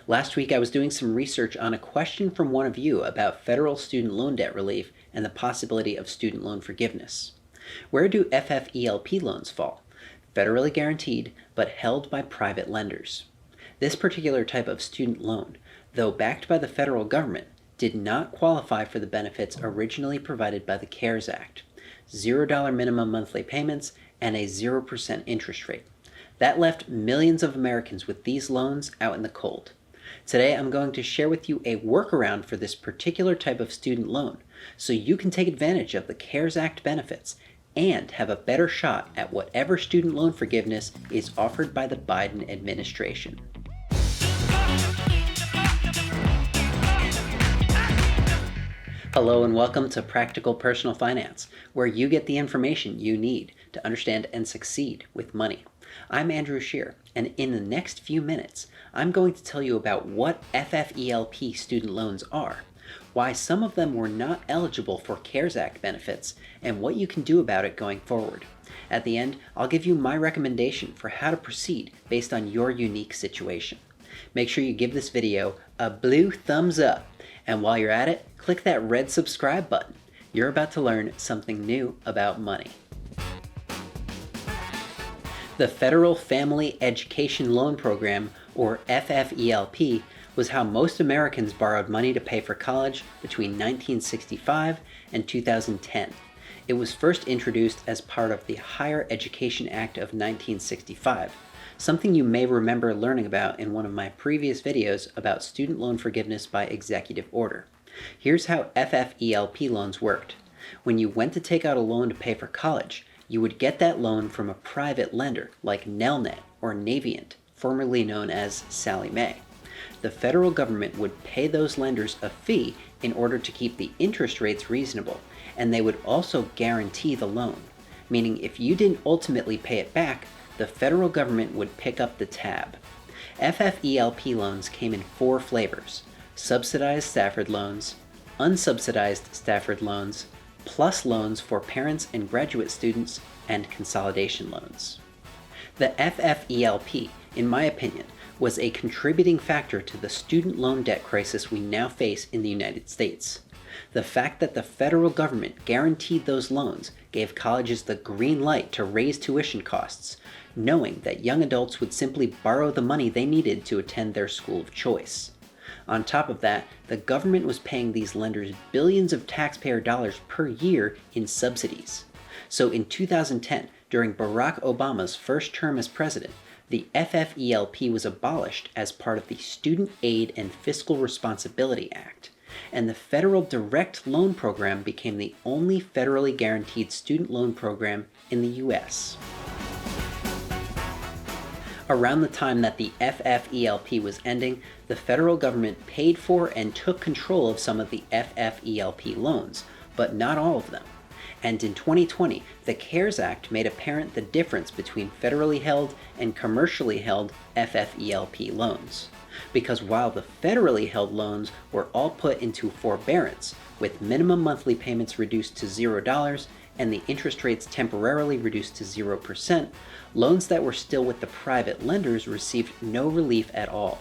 Last week I was doing some research on a question from one of you about federal student loan debt relief and the possibility of student loan forgiveness. Where do FFELP loans fall? Federally guaranteed, but held by private lenders. This particular type of student loan, though backed by the federal government, did not qualify for the benefits originally provided by the CARES Act: $0 minimum monthly payments and a 0% interest rate. That left millions of Americans with these loans out in the cold. Today I'm going to share with you a workaround for this particular type of student loan so you can take advantage of the CARES Act benefits and have a better shot at whatever student loan forgiveness is offered by the Biden administration. Hello and welcome to Practical Personal Finance, where you get the information you need to understand and succeed with money. I'm Andrew Shear, and in the next few minutes, I'm going to tell you about what FFELP student loans are, why some of them were not eligible for CARES Act benefits, and what you can do about it going forward. At the end, I'll give you my recommendation for how to proceed based on your unique situation. Make sure you give this video a blue thumbs up, and while you're at it, click that red subscribe button. You're about to learn something new about money. The Federal Family Education Loan Program, or FFELP, was how most Americans borrowed money to pay for college between 1965 and 2010. It was first introduced as part of the Higher Education Act of 1965, something you may remember learning about in one of my previous videos about student loan forgiveness by executive order. Here's how FFELP loans worked. When you went to take out a loan to pay for college, you would get that loan from a private lender like Nelnet or Navient, formerly known as Sallie Mae. The federal government would pay those lenders a fee in order to keep the interest rates reasonable, and they would also guarantee the loan, meaning if you didn't ultimately pay it back, the federal government would pick up the tab. FFELP loans came in 4 flavors: subsidized Stafford loans, unsubsidized Stafford loans, plus loans for parents and graduate students, and consolidation loans. The FFELP, in my opinion, was a contributing factor to the student loan debt crisis we now face in the United States. The fact that the federal government guaranteed those loans gave colleges the green light to raise tuition costs, knowing that young adults would simply borrow the money they needed to attend their school of choice. On top of that, the government was paying these lenders billions of taxpayer dollars per year in subsidies. So in 2010, during Barack Obama's first term as president, the FFELP was abolished as part of the Student Aid and Fiscal Responsibility Act, and the Federal Direct Loan Program became the only federally guaranteed student loan program in the U.S. Around the time that the FFELP was ending, the federal government paid for and took control of some of the FFELP loans, but not all of them. And in 2020, the CARES Act made apparent the difference between federally held and commercially held FFELP loans. Because while the federally held loans were all put into forbearance, with minimum monthly payments reduced to $0 and the interest rates temporarily reduced to 0%, loans that were still with the private lenders received no relief at all,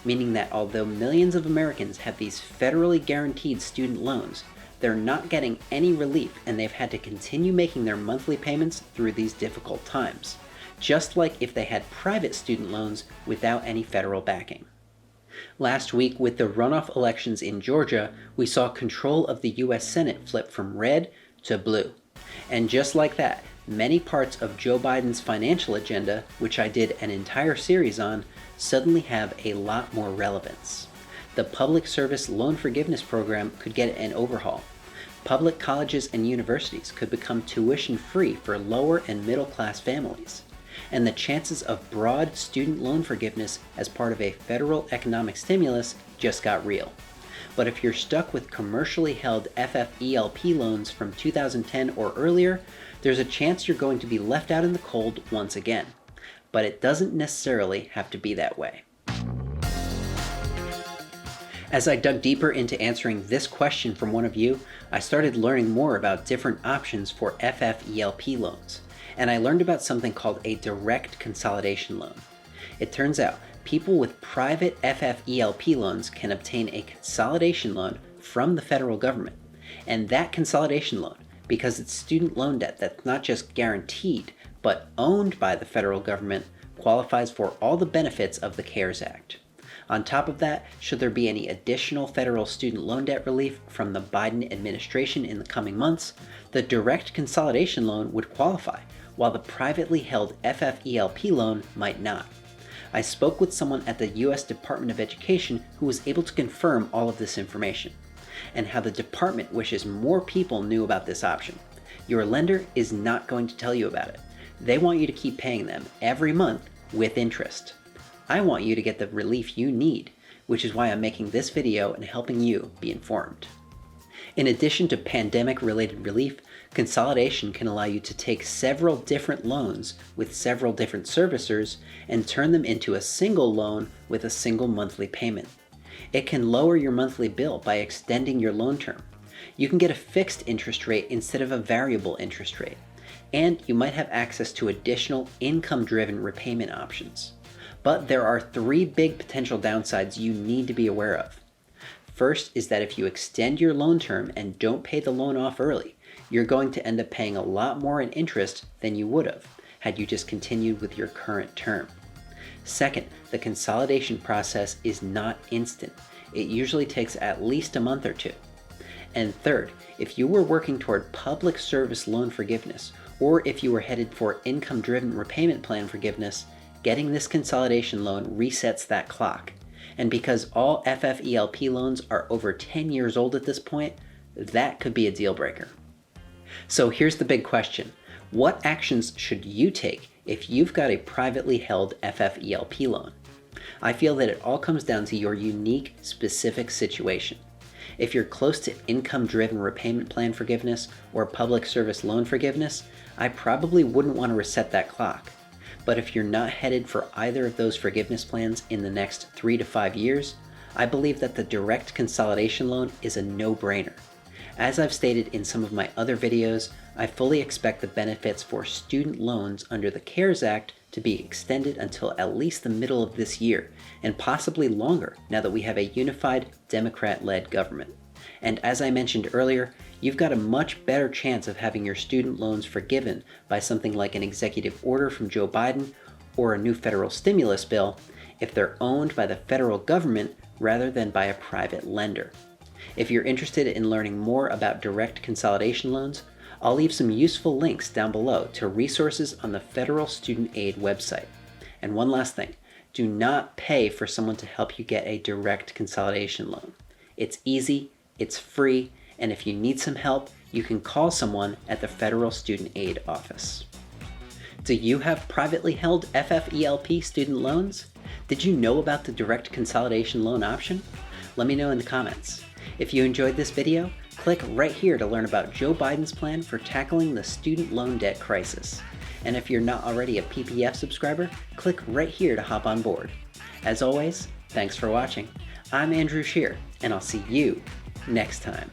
meaning that although millions of Americans have these federally guaranteed student loans, they're not getting any relief and they've had to continue making their monthly payments through these difficult times, just like if they had private student loans without any federal backing. Last week, with the runoff elections in Georgia, we saw control of the U.S. Senate flip from red to blue. And just like that, many parts of Joe Biden's financial agenda, which I did an entire series on, suddenly have a lot more relevance. The Public Service Loan Forgiveness Program could get an overhaul. Public colleges and universities could become tuition-free for lower and middle-class families. And the chances of broad student loan forgiveness as part of a federal economic stimulus just got real. But if you're stuck with commercially held FFELP loans from 2010 or earlier, there's a chance you're going to be left out in the cold once again. But it doesn't necessarily have to be that way. As I dug deeper into answering this question from one of you, I started learning more about different options for FFELP loans, and I learned about something called a direct consolidation loan. It turns out people with private FFELP loans can obtain a consolidation loan from the federal government. And that consolidation loan, because it's student loan debt that's not just guaranteed, but owned by the federal government, qualifies for all the benefits of the CARES Act. On top of that, should there be any additional federal student loan debt relief from the Biden administration in the coming months, the direct consolidation loan would qualify, while the privately held FFELP loan might not. I spoke with someone at the U.S. Department of Education who was able to confirm all of this information, and how the department wishes more people knew about this option. Your lender is not going to tell you about it. They want you to keep paying them every month with interest. I want you to get the relief you need, which is why I'm making this video and helping you be informed. In addition to pandemic-related relief, consolidation can allow you to take several different loans with several different servicers and turn them into a single loan with a single monthly payment. It can lower your monthly bill by extending your loan term. You can get a fixed interest rate instead of a variable interest rate, and you might have access to additional income-driven repayment options. But there are 3 big potential downsides you need to be aware of. First is that if you extend your loan term and don't pay the loan off early, you're going to end up paying a lot more in interest than you would have had you just continued with your current term. Second, the consolidation process is not instant. It usually takes at least a month or 2. And third, if you were working toward public service loan forgiveness, or if you were headed for income-driven repayment plan forgiveness, getting this consolidation loan resets that clock. And because all FFELP loans are over 10 years old at this point, that could be a deal breaker. So here's the big question. What actions should you take if you've got a privately held FFELP loan? I feel that it all comes down to your unique, specific situation. If you're close to income-driven repayment plan forgiveness or public service loan forgiveness, I probably wouldn't want to reset that clock. But if you're not headed for either of those forgiveness plans in the next 3 to 5 years, I believe that the direct consolidation loan is a no-brainer. As I've stated in some of my other videos, I fully expect the benefits for student loans under the CARES Act to be extended until at least the middle of this year, and possibly longer now that we have a unified Democrat-led government. And as I mentioned earlier, you've got a much better chance of having your student loans forgiven by something like an executive order from Joe Biden or a new federal stimulus bill if they're owned by the federal government rather than by a private lender. If you're interested in learning more about direct consolidation loans, I'll leave some useful links down below to resources on the Federal Student Aid website. And one last thing, do not pay for someone to help you get a direct consolidation loan. It's easy, it's free, and if you need some help, you can call someone at the Federal Student Aid Office. Do you have privately held FFELP student loans? Did you know about the direct consolidation loan option? Let me know in the comments. If you enjoyed this video, click right here to learn about Joe Biden's plan for tackling the student loan debt crisis. And if you're not already a PPF subscriber, click right here to hop on board. As always, thanks for watching. I'm Andrew Shear, and I'll see you next time.